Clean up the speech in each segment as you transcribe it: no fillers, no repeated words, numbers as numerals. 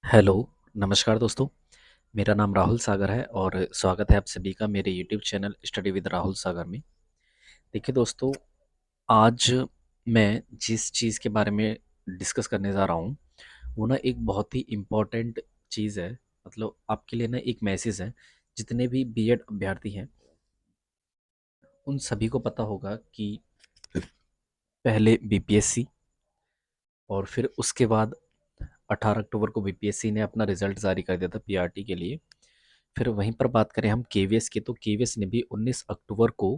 Hello, नमस्कार दोस्तों। मेरा नाम राहुल सागर है और स्वागत है आप सभी का मेरे YouTube channel study with Rahul Sagar में। देखिए दोस्तों, आज मैं जिस चीज़ के बारे में डिस्कस करने जा रहा हूँ, वो ना एक बहुत ही इम्पोर्टेंट चीज़ है। मतलब आपके लिए ना एक मैसेज है। जितने भी बीएड अभ्यर्थी हैं, उन सभी को पता होगा कि पहले बीपीएससी और फिर उसके बाद 18 अक्टूबर को बीपीएससी ने अपना रिजल्ट जारी कर दिया था पीआरटी के लिए। फिर वहीं पर बात करें हम केवीएस की, तो केवीएस ने भी 19 अक्टूबर को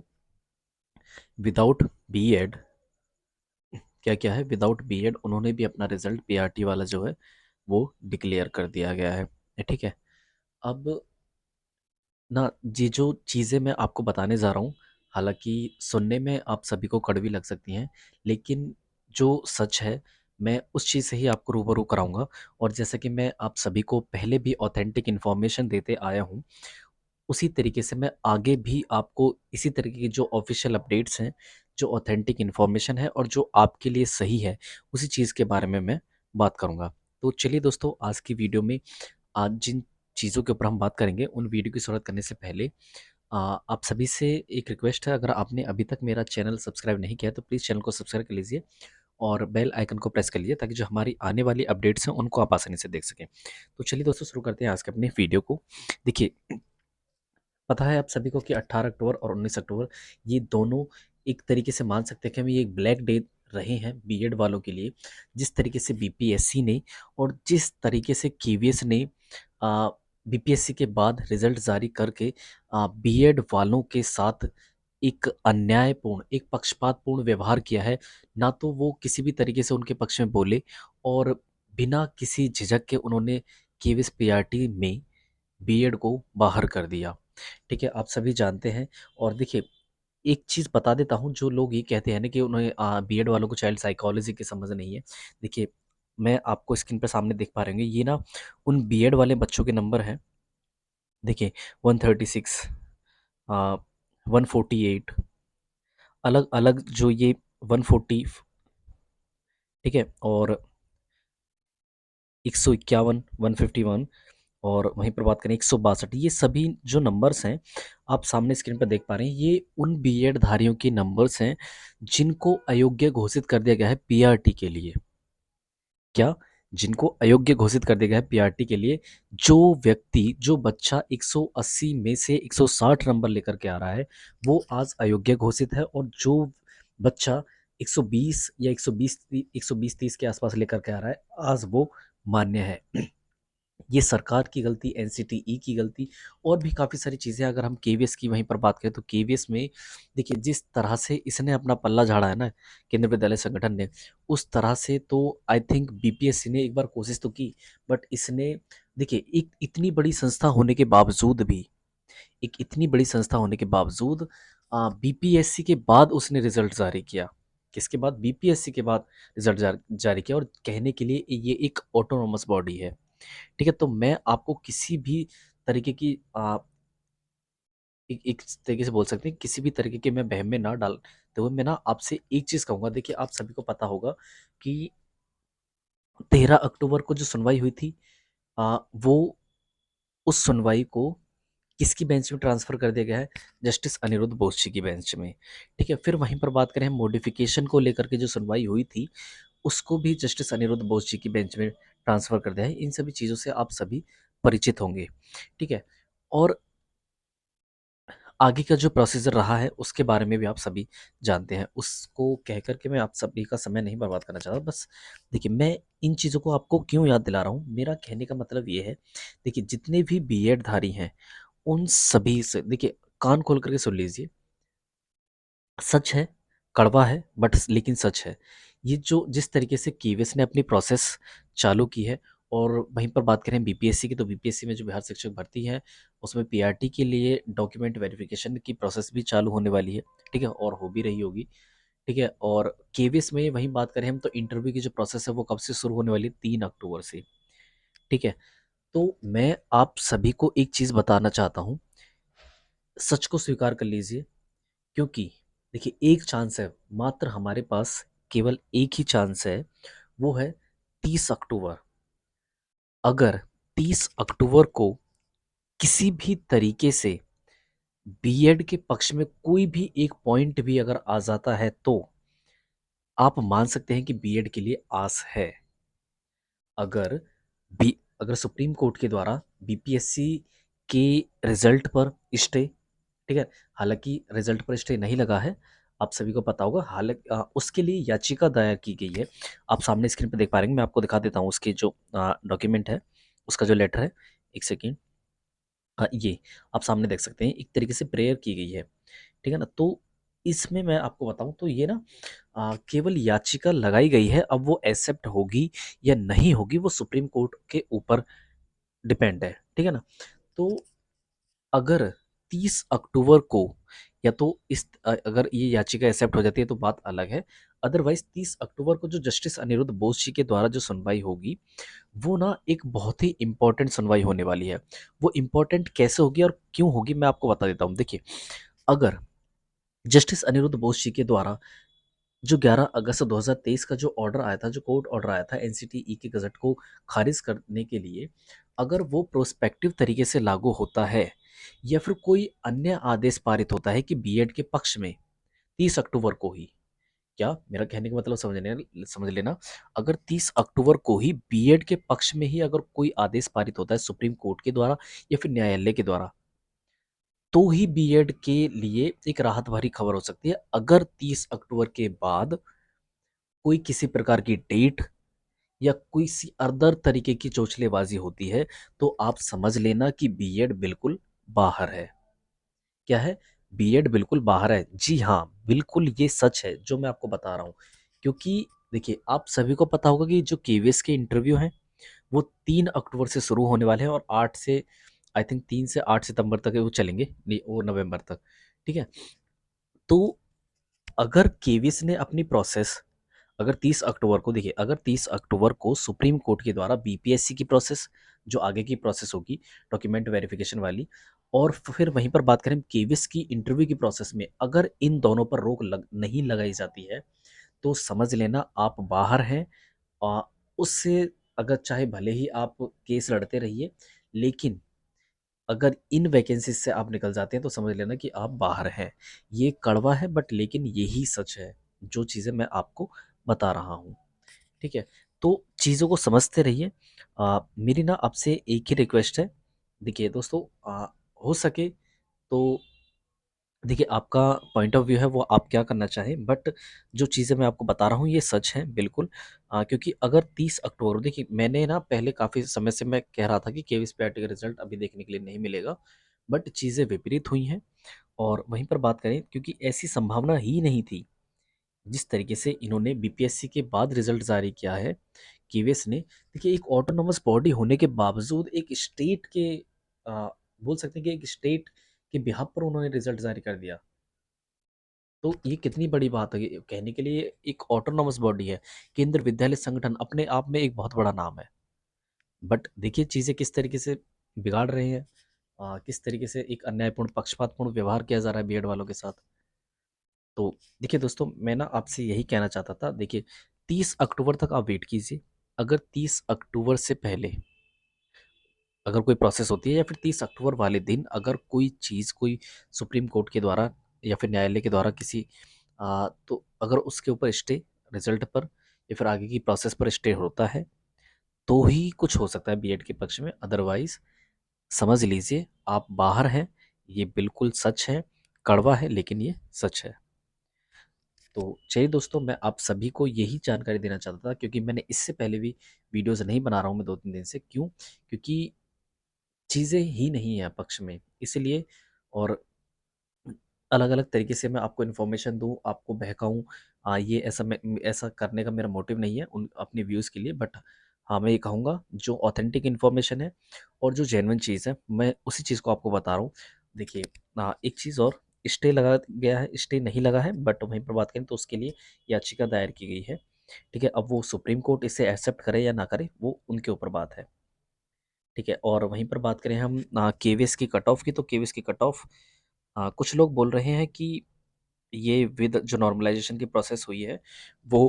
विदाउट बीएड, क्या क्या है, विदाउट बीएड उन्होंने भी अपना रिजल्ट पीआरटी वाला जो है वो डिक्लेयर कर दिया गया है। ठीक है। अब ना ये जो चीज़ें मैं आपको बताने जा रहा हूँ, हालांकि सुनने में आप सभी को कड़वी लग सकती हैं, लेकिन जो सच है मैं उस चीज़ से ही आपको रूबरू कराऊंगा। और जैसा कि मैं आप सभी को पहले भी ऑथेंटिक इन्फॉर्मेशन देते आया हूँ, उसी तरीके से मैं आगे भी आपको इसी तरीके की जो ऑफिशियल अपडेट्स हैं, जो ऑथेंटिक इन्फॉर्मेशन है और जो आपके लिए सही है, उसी चीज़ के बारे में मैं बात करूँगा। तो चलिए दोस्तों, आज की वीडियो में आज जिन चीज़ों के ऊपर हम बात करेंगे, उन वीडियो की शुरुआत करने से पहले आप सभी से एक रिक्वेस्ट है। अगर आपने अभी तक मेरा चैनल सब्सक्राइब नहीं किया है, तो प्लीज़ चैनल को सब्सक्राइब कर लीजिए और बेल आइकन को प्रेस कर लीजिए, ताकि जो हमारी आने वाली अपडेट्स हैं उनको आप आसानी से देख सकें। तो चलिए दोस्तों, शुरू करते हैं आज के अपने वीडियो को। देखिए, पता है आप सभी को कि 18 अक्टूबर और 19 अक्टूबर ये दोनों एक तरीके से मान सकते हैं कि हम ये एक ब्लैक डे रहे हैं बीएड वालों के लिए। जिस तरीके से बीपीएससी ने और जिस तरीके से केवीएस ने बीपीएससी के बाद रिजल्ट जारी करके बीएड वालों के साथ एक अन्यायपूर्ण, एक पक्षपातपूर्ण व्यवहार किया है। ना तो वो किसी भी तरीके से उनके पक्ष में बोले और बिना किसी झिझक के उन्होंने केवीएस पीआरटी में बीएड को बाहर कर दिया। ठीक है, आप सभी जानते हैं। और देखिए, एक चीज़ बता देता हूँ, जो लोग ये कहते हैं ना कि उन्हें बीएड वालों को चाइल्ड साइकोलॉजी की समझ नहीं है। देखिए, मैं आपको स्क्रीन पर सामने देख पा रहे होंगे, ये ना उन बीएड वाले बच्चों के नंबर हैं। देखिए, 136, 148, अलग अलग जो ये 140, ठीक है, और 151, 151, और वहीं पर बात करें 162, ये सभी जो नंबर्स हैं आप सामने स्क्रीन पर देख पा रहे हैं, ये उन बीएड धारियों के नंबर्स हैं जिनको अयोग्य घोषित कर दिया गया है पीआरटी के लिए। क्या? जिनको अयोग्य घोषित कर दिया गया है पीआरटी के लिए। जो व्यक्ति, जो बच्चा 180 में से 160 नंबर लेकर के आ रहा है, वो आज अयोग्य घोषित है। और जो बच्चा 120 या 120-30 के आसपास लेकर के आ रहा है, आज वो मान्य है। ये सरकार की गलती, एनसीटीई की गलती, और भी काफ़ी सारी चीज़ें। अगर हम केवीएस की वहीं पर बात करें, तो केवीएस में देखिए, जिस तरह से इसने अपना पल्ला झाड़ा है ना, केंद्रीय विद्यालय संगठन ने, उस तरह से तो आई थिंक बीपीएससी ने एक बार कोशिश तो की, बट इसने, देखिए, एक इतनी बड़ी संस्था होने के बावजूद भी, एक इतनी बड़ी संस्था होने के बावजूद बीपीएससी के बाद उसने रिजल्ट जारी किया। किसके बाद? बीपीएससी के बाद रिजल्ट जारी किया, और कहने के लिए ये एक ऑटोनोमस बॉडी है। ठीक है, तो मैं आपको किसी भी तरीके की एक तरीके से बोल सकते हैं, किसी भी तरीके के मैं वहम में ना डालते हुए मैं ना आपसे एक चीज़ कहूँगा। देखिए, आप सभी को पता होगा कि 13 अक्टूबर को जो सुनवाई हुई थी, वो उस सुनवाई को किसकी बेंच में ट्रांसफ़र कर दिया गया है? जस्टिस अनिरुद्ध बोस जी की बेंच में। ठीक है, फिर वहीं पर बात करें हम मॉडिफिकेशन को लेकर के, जो सुनवाई हुई थी, उसको भी जस्टिस अनिरुद्ध बोस जी की बेंच में ट्रांसफ़र कर दिया है। इन सभी चीज़ों से आप सभी परिचित होंगे। ठीक है, और आगे का जो प्रोसीजर रहा है उसके बारे में भी आप सभी जानते हैं। उसको कह कर के मैं आप सभी का समय नहीं बर्बाद करना चाहता। बस देखिए, मैं इन चीज़ों को आपको क्यों याद दिला रहा हूँ, मेरा कहने का मतलब ये है। देखिए, जितने भी बीएड धारी हैं, उन सभी से देखिए, कान खोल करके सुन लीजिए। सच है, कड़वा है, बट लेकिन सच है। ये जो जिस तरीके से केवीएस ने अपनी प्रोसेस चालू की है, और वहीं पर बात करें बीपीएससी की, तो बीपीएससी में जो बिहार शिक्षक भर्ती है, उसमें पीआरटी के लिए डॉक्यूमेंट वेरिफिकेशन की प्रोसेस भी चालू होने वाली है। ठीक है, और हो भी रही होगी। ठीक है, और केवीएस में वहीं बात करें हम, तो इंटरव्यू की जो प्रोसेस है वो कब से शुरू होने वाली है? 3 अक्टूबर से। ठीक है, तो मैं आप सभी को एक चीज़ बताना चाहता हूँ, सच को स्वीकार कर लीजिए। क्योंकि देखिए, एक चांस है मात्र हमारे पास, केवल एक ही चांस है, वो है 30 अक्टूबर। अगर 30 अक्टूबर को किसी भी तरीके से बीएड के पक्ष में कोई भी एक पॉइंट भी अगर आ जाता है तो आप मान सकते हैं कि बीएड के लिए आस है। अगर बी अगर सुप्रीम कोर्ट के द्वारा बीपीएससी के रिजल्ट पर स्टे, ठीक है, हालांकि रिजल्ट पर स्टे नहीं लगा है, आप सभी को पता होगा। हालांकि उसके लिए याचिका दायर की गई है। आप सामने स्क्रीन पर देख पा रहे हैं, मैं आपको दिखा देता हूँ उसकी जो डॉक्यूमेंट है, उसका जो लेटर है। एक सेकेंड। हाँ, ये आप सामने देख सकते हैं, एक तरीके से प्रेयर की गई है, ठीक है ना। तो इसमें मैं आपको बताऊं तो ये ना केवल याचिका लगाई गई है। अब वो एक्सेप्ट होगी या नहीं होगी वो सुप्रीम कोर्ट के ऊपर डिपेंड है, ठीक है ना। तो अगर 30 अक्टूबर को या तो अगर ये याचिका एक्सेप्ट हो जाती है तो बात अलग है। अदरवाइज 30 अक्टूबर को जो जस्टिस अनिरुद्ध बोस जी के द्वारा जो सुनवाई होगी वो ना एक बहुत ही इंपॉर्टेंट सुनवाई होने वाली है। वो इंपॉर्टेंट कैसे होगी और क्यों होगी मैं आपको बता देता हूँ। देखिए, अगर जस्टिस अनिरुद्ध बोस जी के द्वारा जो 11 अगस्त 2023 का जो ऑर्डर आया था, जो कोर्ट ऑर्डर आया था एनसीटीई के गजट को खारिज करने के लिए, अगर वो प्रोस्पेक्टिव तरीके से लागू होता है या फिर कोई अन्य आदेश पारित होता है कि बीएड के पक्ष में 30 अक्टूबर को ही, क्या मेरा कहने का मतलब समझ लेना, अगर 30 अक्टूबर को ही बीएड के पक्ष में ही अगर कोई आदेश पारित होता है सुप्रीम कोर्ट के द्वारा या फिर न्यायालय के द्वारा, तो ही बीएड के लिए एक राहत भरी खबर हो सकती है। अगर 30 अक्टूबर के बाद कोई किसी प्रकार की डेट या कोई सी अदर तरीके की चोचलेबाजी होती है तो आप समझ लेना कि बीएड बिल्कुल बाहर है। क्या है? बीएड बिल्कुल बाहर है। जी हाँ, बिल्कुल ये सच है जो मैं आपको बता रहा हूँ। क्योंकि देखिए, आप सभी को पता होगा कि जो केवीएस के इंटरव्यू हैं वो 3 अक्टूबर से शुरू होने वाले हैं और 8 से, आई थिंक 3 से 8 सितंबर तक वो चलेंगे, नहीं वो नवंबर तक, ठीक है। तो अगर केवीएस ने अपनी प्रोसेस, अगर 30 अक्टूबर को, देखिए, अगर 30 अक्टूबर को सुप्रीम कोर्ट के द्वारा बीपीएससी की प्रोसेस, जो आगे की प्रोसेस होगी डॉक्यूमेंट वेरिफिकेशन वाली, और फिर वहीं पर बात करें केवीएस की इंटरव्यू की प्रोसेस में, अगर इन दोनों पर नहीं लगाई जाती है तो समझ लेना आप बाहर हैं। आ, उससे अगर चाहे भले ही आप केस लड़ते रहिए, लेकिन अगर इन वैकेंसीज से आप निकल जाते हैं तो समझ लेना कि आप बाहर हैं। ये कड़वा है बट लेकिन यही सच है, जो चीज़ें मैं आपको बता रहा हूँ, ठीक है। तो चीज़ों को समझते रहिए। मेरी ना आपसे एक ही रिक्वेस्ट है। देखिए दोस्तों, हो सके तो देखिए, आपका पॉइंट ऑफ व्यू है वो आप क्या करना चाहें, बट जो चीज़ें मैं आपको बता रहा हूँ ये सच है बिल्कुल। क्योंकि अगर 30 अक्टूबर, देखिए मैंने ना पहले काफ़ी समय से मैं कह रहा था कि केवीएस पीआरटी का रिजल्ट अभी देखने के लिए नहीं मिलेगा, बट चीज़ें विपरीत हुई हैं। और वहीं पर बात करें, क्योंकि ऐसी संभावना ही नहीं थी जिस तरीके से इन्होंने बीपीएससी के बाद रिजल्ट जारी किया है केवीएस ने। देखिए, एक ऑटोनोमस बॉडी होने के बावजूद एक स्टेट के, बोल सकते हैं कि एक स्टेट के बिहाफ पर उन्होंने रिजल्ट जारी कर दिया। तो ये कितनी बड़ी बात है, ये कहने के लिए एक ऑटोनॉमस बॉडी है। केंद्र विद्यालय संगठन अपने आप में एक बहुत बड़ा नाम है। बट देखिए चीज़ें किस तरीके से बिगाड़ रहे हैं, किस तरीके से एक अन्यायपूर्ण पक्षपातपूर्ण व्यवहार किया जा रहा है बीएड वालों के साथ। तो देखिए दोस्तों, मैं ना आपसे यही कहना चाहता था। देखिए, 30 अक्टूबर तक आप वेट कीजिए। अगर 30 अक्टूबर से पहले अगर कोई प्रोसेस होती है या फिर 30 अक्टूबर वाले दिन अगर कोई चीज़, कोई सुप्रीम कोर्ट के द्वारा या फिर न्यायालय के द्वारा किसी, तो अगर उसके ऊपर स्टे, रिजल्ट पर या फिर आगे की प्रोसेस पर स्टे होता है तो ही कुछ हो सकता है बीएड के पक्ष में। अदरवाइज समझ लीजिए आप बाहर हैं। ये बिल्कुल सच है, कड़वा है लेकिन ये सच है। तो चलिए दोस्तों, मैं आप सभी को यही जानकारी देना चाहता था, क्योंकि मैंने इससे पहले भी वीडियोज़ नहीं बना रहा हूँ मैं 2-3 दिन से। क्यों? क्योंकि चीज़ें ही नहीं हैं पक्ष में, इसलिए। और अलग-अलग तरीके से मैं आपको इन्फॉर्मेशन दूँ, आपको बहकाऊँ, ये ऐसा करने का मेरा मोटिव नहीं है उन अपने व्यूज़ के लिए। बट हाँ, मैं ये कहूँगा जो ऑथेंटिक इन्फॉर्मेशन है और जो जेन्युइन चीज़ है, मैं उसी चीज़ को आपको बता रहा हूँ। देखिए, एक चीज़ और, स्टे लगा गया है, स्टे नहीं लगा है, बट वहीं पर बात करें तो उसके लिए याचिका दायर की गई है, ठीक है। अब वो सुप्रीम कोर्ट इसे एक्सेप्ट करे या ना करे वो उनके ऊपर बात है, ठीक है। और वहीं पर बात करें हम केवीएस की कट ऑफ की, तो केवीएस की कट ऑफ, कुछ लोग बोल रहे हैं कि ये विद जो नॉर्मलाइजेशन की प्रोसेस हुई है वो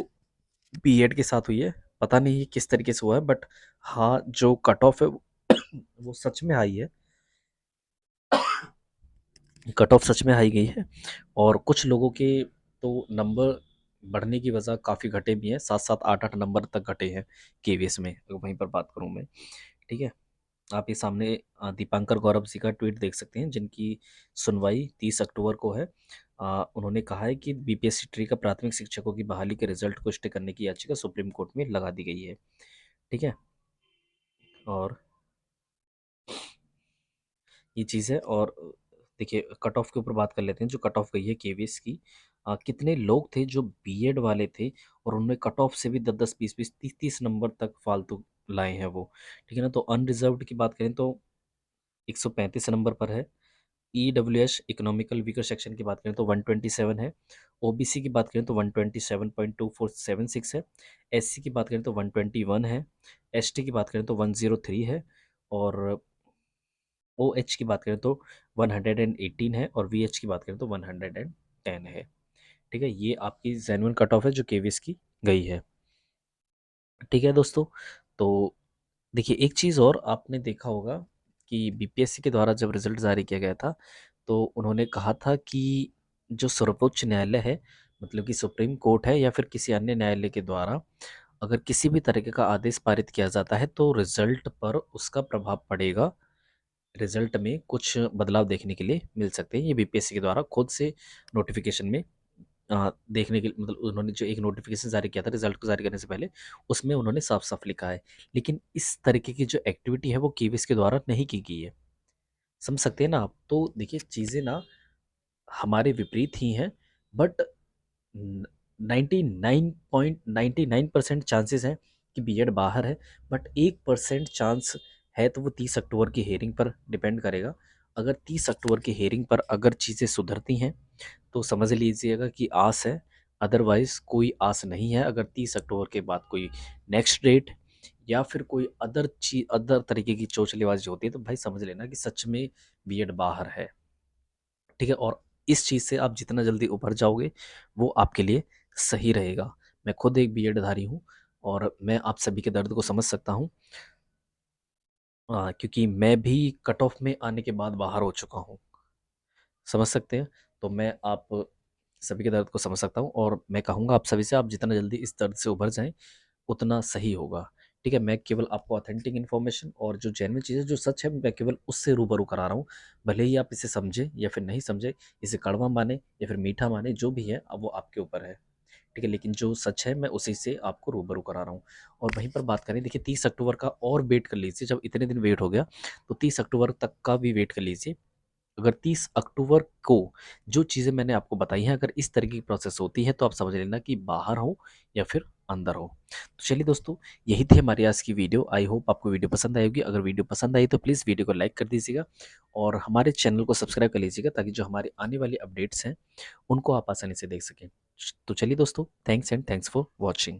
बीएड के साथ हुई है। पता नहीं ये किस तरीके से हुआ है, बट हाँ, जो कट ऑफ है वो सच में हाई है। कट ऑफ सच में हाई गई है, और कुछ लोगों के तो नंबर बढ़ने की वजह काफ़ी घटे भी हैं, 7-7 8-8 नंबर तक घटे हैं केवीएस में, अगर वहीं पर बात करूं मैं। ठीक है, आप ये सामने दीपांकर गौरव जी का ट्वीट देख सकते हैं, जिनकी सुनवाई 30 अक्टूबर को है। उन्होंने कहा है कि बीपीएससी ट्री का प्राथमिक शिक्षकों की बहाली के रिजल्ट को स्टे करने की याचिका सुप्रीम कोर्ट में लगा दी गई है। ठीक है, और ये चीज़ है। और देखिए, कट ऑफ के ऊपर बात कर लेते हैं। जो कट ऑफ गई है केवीएस की, कितने लोग थे जो बीएड वाले थे और उन्होंने कट ऑफ से भी 10-10 20-20 30-30 नंबर तक फालतू लाए हैं वो। ठीक है ना, तो अनरिजर्व्ड की बात करें तो 135 नंबर पर है। ईडब्ल्यूएस इकोनॉमिकल वीकर सेक्शन की बात करें तो 127 है। ओबीसी की बात करें तो 127.2476 है। एससी की बात करें तो 121 है। एसटी की बात करें तो 103 है। और ओएच की बात करें तो 118 है, और वीएच की बात करें तो 110 है। ठीक है, ये आपकी जेन्युइन कट ऑफ है जो केवीएस की गई है। ठीक है दोस्तों, तो देखिए, एक चीज़ और आपने देखा होगा कि बीपीएससी के द्वारा जब रिजल्ट जारी किया गया था, तो उन्होंने कहा था कि जो सर्वोच्च न्यायालय है, मतलब कि सुप्रीम कोर्ट है या फिर किसी अन्य न्यायालय के द्वारा अगर किसी भी तरीके का आदेश पारित किया जाता है तो रिजल्ट पर उसका प्रभाव पड़ेगा। रिजल्ट में कुछ बदलाव देखने के लिए मिल सकते हैं। ये बीपीएससी के द्वारा खुद से नोटिफिकेशन में देखने के, मतलब उन्होंने जो एक नोटिफिकेशन जारी किया था रिजल्ट को जारी करने से पहले, उसमें उन्होंने साफ साफ लिखा है। लेकिन इस तरीके की जो एक्टिविटी है वो केवीएस के द्वारा नहीं की गई है। समझ सकते हैं ना आप? तो देखिए, चीज़ें ना हमारे विपरीत ही हैं, बट 99.99% चांसेस हैं कि बीएड बाहर है। बट 1% चांस है, तो वो 30 अक्टूबर की हेयरिंग पर डिपेंड करेगा। अगर 30 अक्टूबर की हेयरिंग पर अगर चीज़ें सुधरती हैं तो समझ लीजिएगा कि आस है, अदरवाइज़ कोई आस नहीं है। अगर 30 अक्टूबर के बाद कोई नेक्स्ट डेट या फिर कोई अदर तरीके की चोचलेबाजी होती है, तो भाई समझ लेना कि सच में बीएड बाहर है। ठीक है, और इस चीज़ से आप जितना जल्दी उभर जाओगे वो आपके लिए सही रहेगा। मैं खुद एक बीएड धारी हूँ और मैं आप सभी के दर्द को समझ सकता हूँ, क्योंकि मैं भी कट ऑफ में आने के बाद बाहर हो चुका हूँ। समझ सकते हैं? तो मैं आप सभी के दर्द को समझ सकता हूँ, और मैं कहूँगा आप सभी से, आप जितना जल्दी इस दर्द से उभर जाएँ उतना सही होगा। ठीक है, मैं केवल आपको ऑथेंटिक इन्फॉर्मेशन और जो जेन्युइन चीज़ है, जो सच है, मैं केवल उससे रूबरू करा रहा हूँ। भले ही आप इसे समझें या फिर नहीं समझें, इसे कड़वा माने या फिर मीठा माने, जो भी है अब वो आपके ऊपर है। ठीक है, लेकिन जो सच है मैं उसी से आपको रूबरू करा रहा हूँ। और वहीं पर बात करें, देखिए 30 अक्टूबर का और वेट कर लीजिए। जब इतने दिन वेट हो गया तो 30 अक्टूबर तक का भी वेट कर लीजिए। अगर 30 अक्टूबर को जो चीज़ें मैंने आपको बताई हैं, अगर इस तरीके की प्रोसेस होती है, तो आप समझ लेना कि बाहर हो या फिर अंदर हो। तो चलिए दोस्तों, यही थी हमारी आज की वीडियो। आई होप आपको वीडियो पसंद आई होगी। अगर वीडियो पसंद आई तो प्लीज़ वीडियो को लाइक कर दीजिएगा और हमारे चैनल को सब्सक्राइब कर लीजिएगा, ताकि जो हमारी आने वाली अपडेट्स हैं उनको आप आसानी से देख सकें। तो चलिए दोस्तों, thanks and thanks for watching.